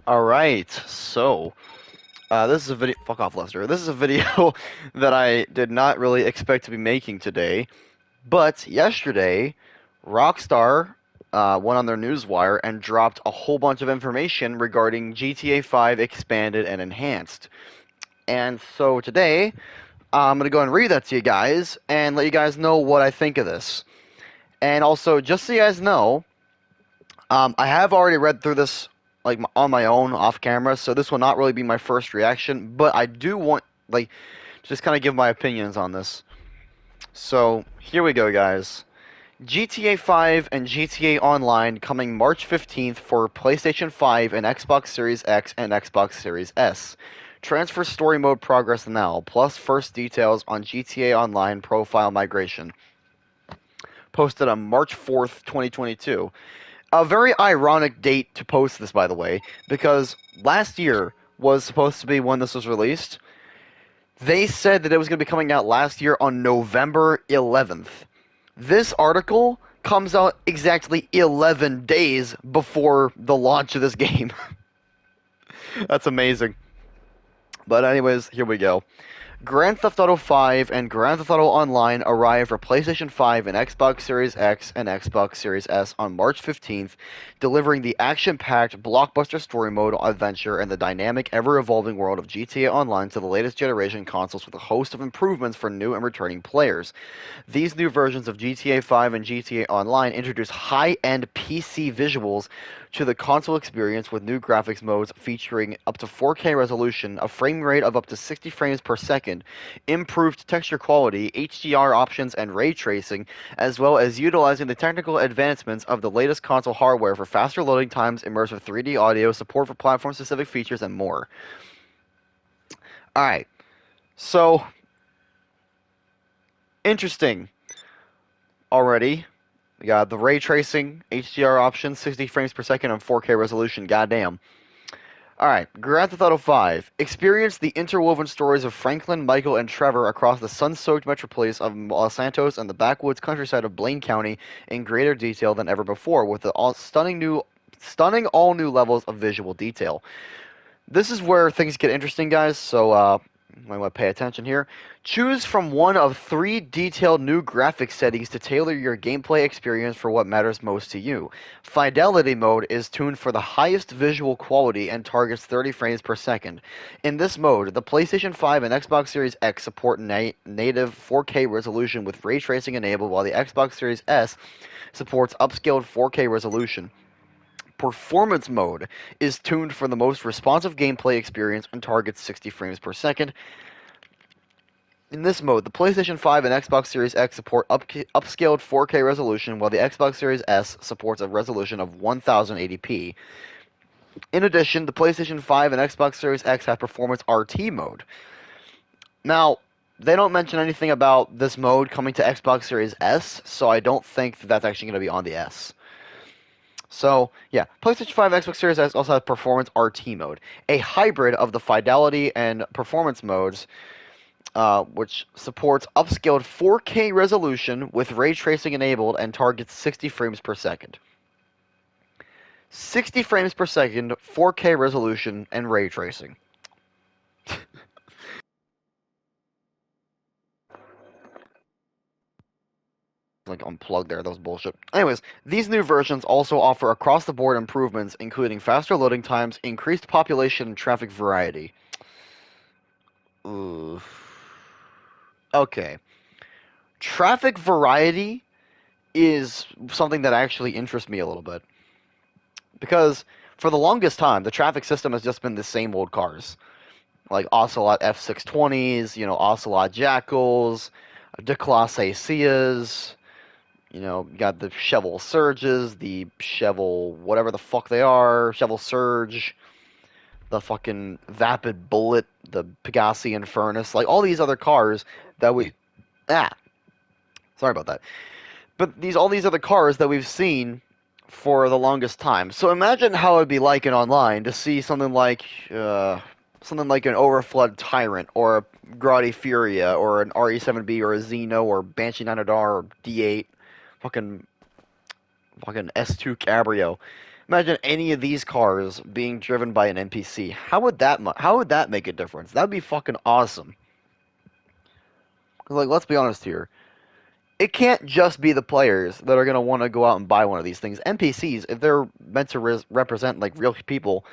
Alright, so, this is a video- fuck off, Lester. This is a video that I did not really expect to be making today, but yesterday, Rockstar, went on their newswire and dropped a whole bunch of information regarding GTA 5 Expanded and Enhanced. And so today, I'm gonna go and read that to you guys, and let you guys know what I think of this. And also, just so you guys know, I have already read through this on my own off camera, so this will not really be my first reaction, but I do want like just kind of give my opinions on this. So, here we go, guys. GTA 5 and GTA Online coming March 15th for PlayStation 5 and Xbox Series X and Xbox Series S. Transfer story mode progress now, plus first details on GTA Online profile migration. Posted on March 4th, 2022. A very ironic date to post this, by the way, because last year was supposed to be when this was released. They said that it was going to be coming out last year on November 11th. This article comes out exactly 11 days before the launch of this game. That's amazing. But anyways, here we go. Grand Theft Auto 5 and Grand Theft Auto Online arrive for PlayStation 5 and Xbox Series X and Xbox Series S on March 15th, delivering the action-packed blockbuster story mode adventure and the dynamic, ever-evolving world of GTA Online to the latest generation consoles with a host of improvements for new and returning players. These new versions of GTA 5 and GTA Online introduce high-end PC visuals to the console experience with new graphics modes featuring up to 4K resolution, a frame rate of up to 60 frames per second, improved texture quality, HDR options, and ray tracing, as well as utilizing the technical advancements of the latest console hardware for faster loading times, immersive 3D audio, support for platform-specific features, and more. Alright, so, interesting already. We got the ray tracing, HDR options, 60 frames per second, and 4K resolution. Goddamn. Alright, Grand Theft Auto 5. Experience the interwoven stories of Franklin, Michael, and Trevor across the sun-soaked metropolis of Los Santos and the backwoods countryside of Blaine County in greater detail than ever before, with the stunning all new levels of visual detail. This is where things get interesting, guys, so might want to pay attention here. Choose from one of 3 detailed new graphic settings to tailor your gameplay experience for what matters most to you. Fidelity mode is tuned for the highest visual quality and targets 30 frames per second. In this mode, the PlayStation 5 and Xbox Series X support native 4K resolution with ray tracing enabled, while the Xbox Series S supports upscaled 4K resolution. Performance mode is tuned for the most responsive gameplay experience and targets 60 frames per second. In this mode, the PlayStation 5 and Xbox Series X support upscaled 4K resolution, while the Xbox Series S supports a resolution of 1080p. In addition, the PlayStation 5 and Xbox Series X have Performance RT mode. Now, they don't mention anything about this mode coming to Xbox Series S, so I don't think that that's actually going to be on the S. So, yeah, PlayStation 5 Xbox Series X also has Performance RT mode, a hybrid of the Fidelity and Performance modes, which supports upscaled 4K resolution with ray tracing enabled and targets 60 frames per second. 60 frames per second, 4K resolution, and ray tracing. Like unplugged there, that was bullshit. Anyways, these new versions also offer across-the-board improvements, including faster loading times, increased population, and traffic variety. Ooh. Okay. Traffic variety is something that actually interests me a little bit. Because for the longest time, the traffic system has just been the same old cars. Like Ocelot F620s, Ocelot Jackals, DeClasse Cias, you got the Chevelle Surges, the Chevelle whatever the fuck they are, Chevelle Surge, the fucking Vapid Bullet, the Pegassi Infernus, like all these other cars that we... Ah, sorry about that. But all these other cars that we've seen for the longest time. So imagine how it'd be like in online to see something like an Overflood Tyrant or a Grotti Furia or an RE7B or a Xeno or Banshee 900R or D8, fucking S2 Cabrio. Imagine any of these cars being driven by an NPC. How would that make a difference? That'd be fucking awesome. 'Cause, like, let's be honest here. It can't just be the players that are gonna want to go out and buy one of these things. NPCs, if they're meant to represent like real people,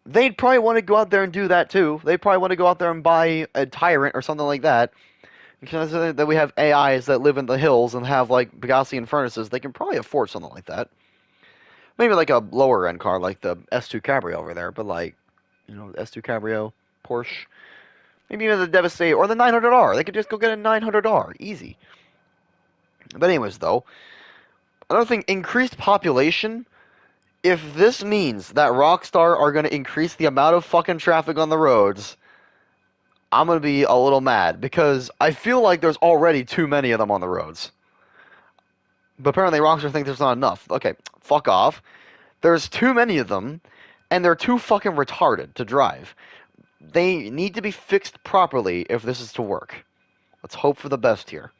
they'd probably want to go out there and do that too. They'd probably want to go out there and buy a tyrant or something like that. Because that we have AIs that live in the hills and have like Pegassian furnaces, they can probably afford something like that. Maybe like a lower end car like the S2 Cabrio over there, but like, S2 Cabrio, Porsche, maybe even the Devastator or the 900R. They could just go get a 900R, easy. But anyways, though, another thing, increased population. If this means that Rockstar are going to increase the amount of fucking traffic on the roads, I'm going to be a little mad because I feel like there's already too many of them on the roads. But apparently Rockstar thinks there's not enough. Okay, fuck off. There's too many of them, and they're too fucking retarded to drive. They need to be fixed properly if this is to work. Let's hope for the best here.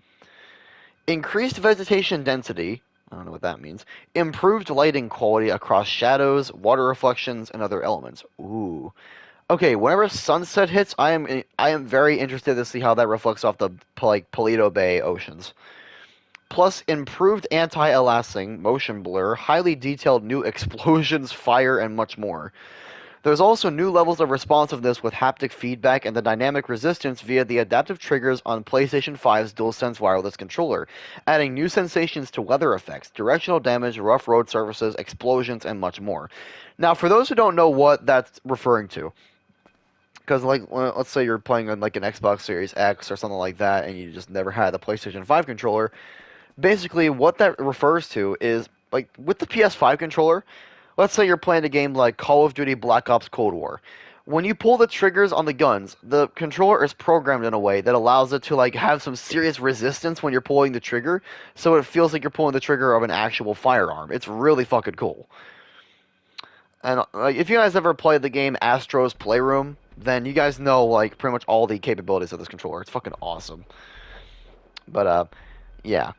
Increased vegetation density. I don't know what that means. Improved lighting quality across shadows, water reflections, and other elements. Ooh. Okay, whenever sunset hits, I am very interested to see how that reflects off the Paleto Bay oceans. Plus, improved anti-aliasing, motion blur, highly detailed new explosions, fire, and much more. There's also new levels of responsiveness with haptic feedback and the dynamic resistance via the adaptive triggers on PlayStation 5's DualSense wireless controller, adding new sensations to weather effects, directional damage, rough road surfaces, explosions, and much more. Now, for those who don't know what that's referring to, because like let's say you're playing on like an Xbox Series X or something like that, and you just never had the PlayStation 5 controller, basically what that refers to is like with the PS5 controller. Let's say you're playing a game like Call of Duty Black Ops Cold War. When you pull the triggers on the guns, the controller is programmed in a way that allows it to like have some serious resistance when you're pulling the trigger, so it feels like you're pulling the trigger of an actual firearm. It's really fucking cool. And like, if you guys ever played the game Astro's Playroom, then you guys know like pretty much all the capabilities of this controller. It's fucking awesome. But yeah.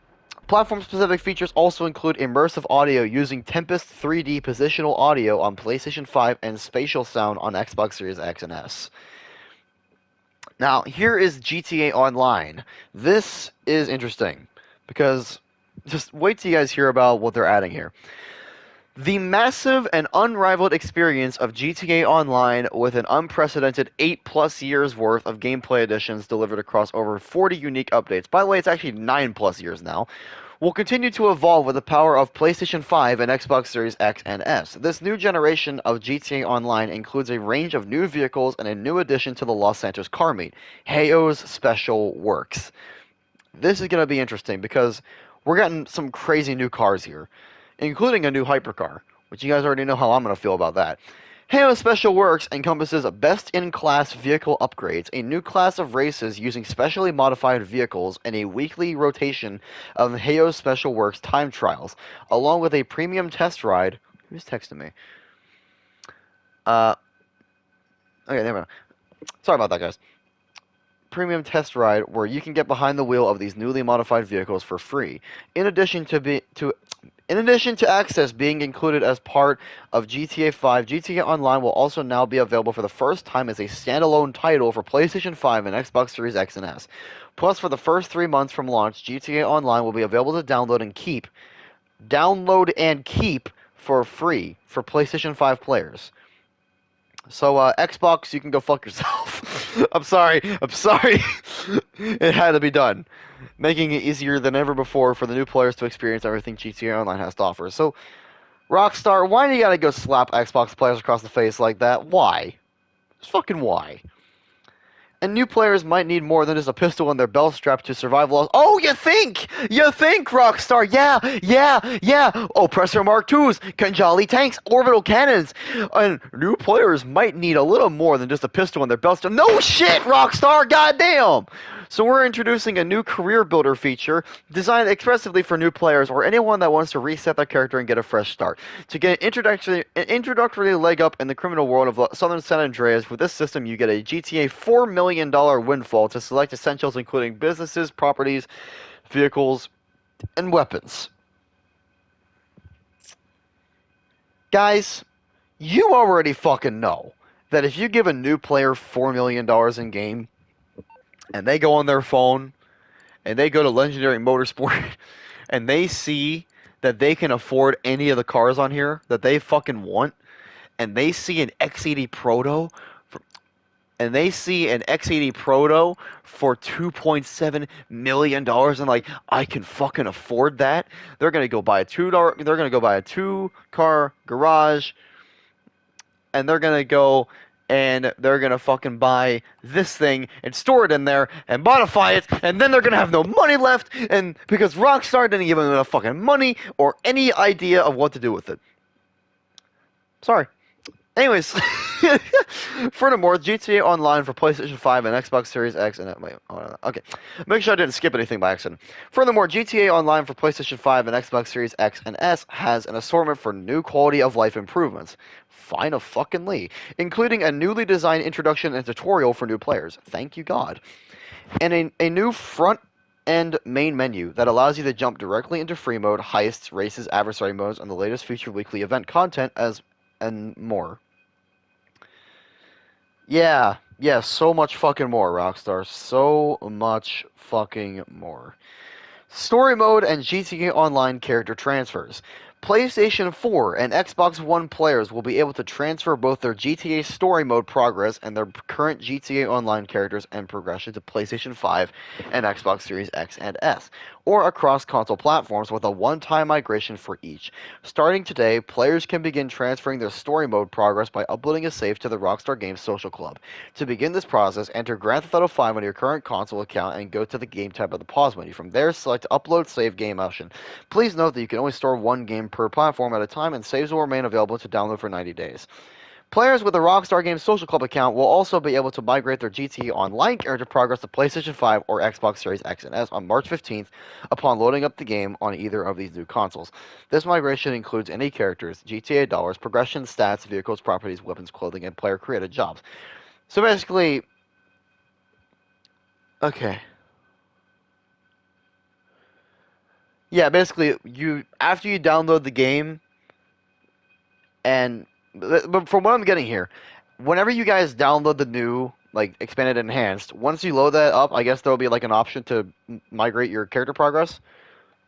Platform-specific features also include immersive audio using Tempest 3D positional audio on PlayStation 5 and spatial sound on Xbox Series X and S. Now, here is GTA Online. This is interesting because just wait till you guys hear about what they're adding here. The massive and unrivaled experience of GTA Online with an unprecedented 8+ years worth of gameplay additions delivered across over 40 unique updates. By the way, it's actually 9+ years now. Will continue to evolve with the power of PlayStation 5 and Xbox Series X and S. This new generation of GTA Online includes a range of new vehicles and a new addition to the Los Santos car meet, Heyo's Special Works. This is going to be interesting because we're getting some crazy new cars here, including a new hypercar, which you guys already know how I'm going to feel about that. Heyo Special Works encompasses best-in-class vehicle upgrades, a new class of races using specially modified vehicles, and a weekly rotation of Heyo Special Works time trials, along with a premium test ride. Who's texting me? Okay, never mind. Sorry about that, guys. Premium test ride where you can get behind the wheel of these newly modified vehicles for free. In addition to access being included as part of GTA 5, GTA Online will also now be available for the first time as a standalone title for PlayStation 5 and Xbox Series X and S. Plus, for the first 3 months from launch, GTA Online will be available to download and keep for free for PlayStation 5 players. So, Xbox, you can go fuck yourself. I'm sorry. It had to be done. Making it easier than ever before for the new players to experience everything GTA Online has to offer. So, Rockstar, why do you gotta go slap Xbox players across the face like that? Why? Just fucking why? And new players might need more than just a pistol in their belt strap to survive loss. Oh, you think? You think, Rockstar? Yeah. Oh, Oppressor Mark IIs, Kanjali tanks, orbital cannons. And new players might need a little more than just a pistol in their belt strap. No shit, Rockstar, goddamn! So we're introducing a new career builder feature designed expressively for new players or anyone that wants to reset their character and get a fresh start. To get an introductory leg up in the criminal world of Southern San Andreas, with this system you get a GTA $4 million windfall to select essentials including businesses, properties, vehicles, and weapons. Guys, you already fucking know that if you give a new player $4 million in game and they go on their phone and they go to Legendary Motorsport and they see that they can afford any of the cars on here that they fucking want, and they see an X80 Proto for, and they see an X80 Proto for $2.7 million and like, I can fucking afford that. They're gonna go buy a two-car garage, and they're gonna go and they're gonna fucking buy this thing and store it in there and modify it, and then they're gonna have no money left, and because Rockstar didn't give them enough fucking money or any idea of what to do with it. Sorry. Anyways, furthermore, GTA Online for PlayStation 5 and Xbox Series X and wait, okay. Make sure I didn't skip anything by accident. Furthermore, GTA Online for PlayStation 5 and Xbox Series X and S has an assortment for new quality of life improvements. Fine a fucking Lee, including a newly designed introduction and tutorial for new players. Thank you God. And a new front end main menu that allows you to jump directly into free mode, heists, races, adversary modes, and the latest featured weekly event content and more. Yeah, so much fucking more, Rockstar. So much fucking more. Story mode and GTA Online character transfers. PlayStation 4 and Xbox One players will be able to transfer both their GTA Story Mode progress and their current GTA Online characters and progression to PlayStation 5 and Xbox Series X and S, or across console platforms with a one-time migration for each. Starting today, players can begin transferring their Story Mode progress by uploading a save to the Rockstar Games Social Club. To begin this process, enter Grand Theft Auto 5 on your current console account and go to the Game tab of the pause menu. From there, select Upload Save Game option. Please note that you can only store one game per platform at a time, and saves will remain available to download for 90 days. Players with a Rockstar Games Social Club account will also be able to migrate their GTA Online character progress to PlayStation 5 or Xbox Series X and S on March 15th upon loading up the game on either of these new consoles. This migration includes any characters, GTA dollars, progression, stats, vehicles, properties, weapons, clothing, and player-created jobs. So basically, okay. Yeah, basically, after you download the game, but from what I'm getting here, whenever you guys download the new like expanded enhanced, once you load that up, I guess there'll be like an option to migrate your character progress.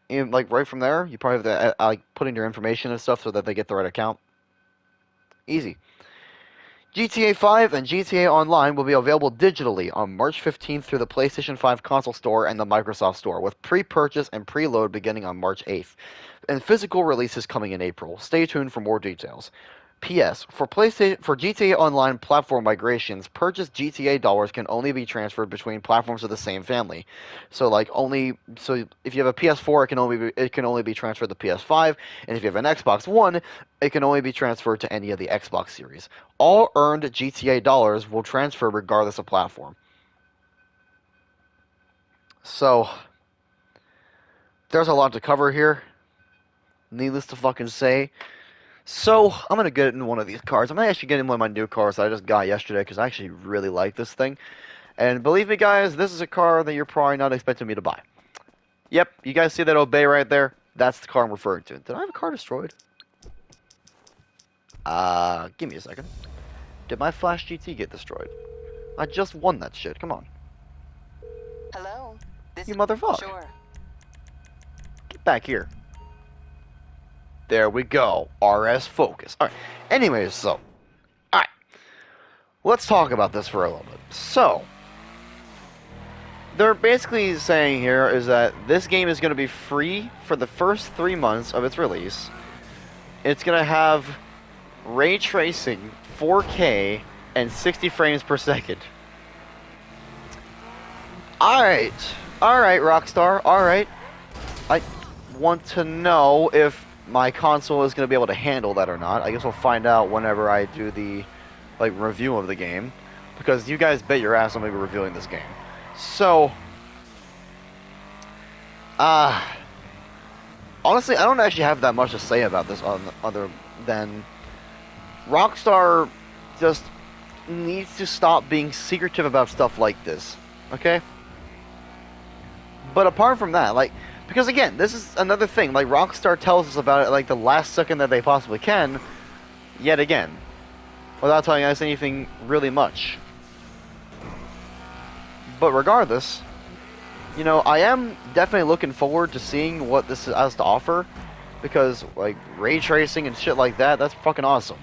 And like right from there, you probably have to like put in your information and stuff so that they get the right account. Easy. GTA 5 and GTA Online will be available digitally on March 15th through the PlayStation 5 console store and the Microsoft Store, with pre-purchase and preload beginning on March 8th, and physical releases coming in April. Stay tuned for more details. P.S. For GTA Online platform migrations, purchased GTA dollars can only be transferred between platforms of the same family. So if you have a PS4, it can only be transferred to PS5, and if you have an Xbox One, it can only be transferred to any of the Xbox series. All earned GTA dollars will transfer regardless of platform. So there's a lot to cover here. Needless to fucking say. So, I'm going to get in one of these cars. I'm going to actually get in one of my new cars that I just got yesterday because I actually really like this thing. And believe me, guys, this is a car that you're probably not expecting me to buy. Yep, you guys see that Obey right there? That's the car I'm referring to. Did I have a car destroyed? Give me a second. Did my Flash GT get destroyed? I just won that shit. Come on. Hello? You motherfucker. Sure. Get back here. There we go. RS Focus. Alright. Anyways, so. Alright. Let's talk about this for a little bit. So. They're basically saying here is that this game is going to be free for the first 3 months of its release. It's going to have ray tracing, 4K, and 60 frames per second. Alright. Alright, Rockstar. Alright. I want to know if my console is going to be able to handle that or not. I guess we'll find out whenever I do the review of the game, because you guys bet your ass I'm going to be reviewing this game. So, honestly, I don't actually have that much to say about this other than Rockstar just needs to stop being secretive about stuff like this, okay? But apart from that, because again, this is another thing, Rockstar tells us about it the last second that they possibly can, yet again, without telling us anything really much. But regardless, you know, I am definitely looking forward to seeing what this has to offer, because, like, ray tracing and shit like that, that's fucking awesome.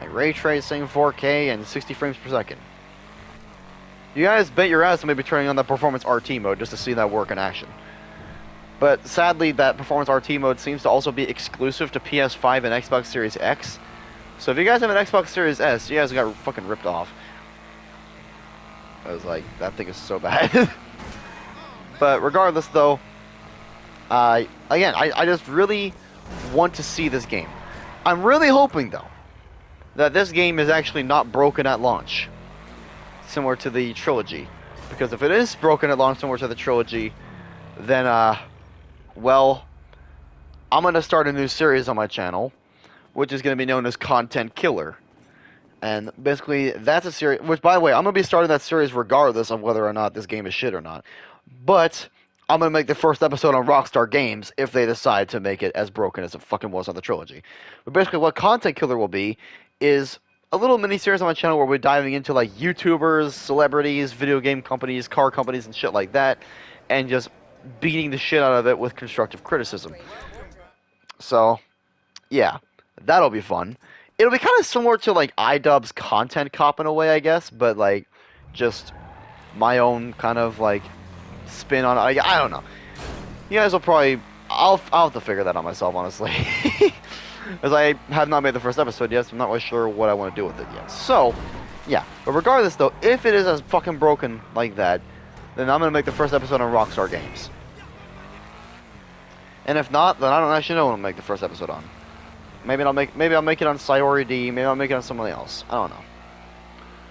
Like, ray tracing, 4K, and 60 frames per second. You guys bet your ass on maybe turning on the performance RT mode just to see that work in action. But sadly, that performance RT mode seems to also be exclusive to PS5 and Xbox Series X. So if you guys have an Xbox Series S, you guys got fucking ripped off. I was like, that thing is so bad. But regardless, though, I just really want to see this game. I'm really hoping, though, that this game is actually not broken at launch, similar to the trilogy. Because if it is broken at launch, similar to the trilogy, then, well, I'm going to start a new series on my channel, which is going to be known as Content Killer. And basically, that's a series, which, by the way, I'm going to be starting that series regardless of whether or not this game is shit or not. But I'm going to make the first episode on Rockstar Games if they decide to make it as broken as it fucking was on the trilogy. But basically, what Content Killer will be is a little mini series on my channel where we're diving into, like, YouTubers, celebrities, video game companies, car companies, and shit like that, and just beating the shit out of it with constructive criticism. So, yeah, that'll be fun. It'll be kind of similar to, like, iDubbbz's Content Cop in a way, I guess, but, like, just my own kind of, like, spin on it. I don't know. You guys will probably... I'll have to figure that out myself, honestly. As I have not made the first episode yet, so I'm not really sure what I want to do with it yet. So, yeah. But regardless, though, if it is as fucking broken like that, then I'm going to make the first episode on Rockstar Games. And if not, then I don't actually know what I'll make the first episode on. Maybe I'll make it on Sayori D. Maybe I'll make it on somebody else. I don't know.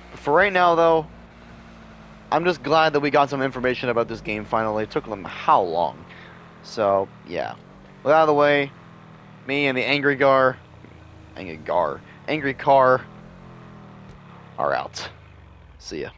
But for right now, though, I'm just glad that we got some information about this game finally. It took them how long? So, yeah. With out of the way, me and the Angry Car are out. See ya.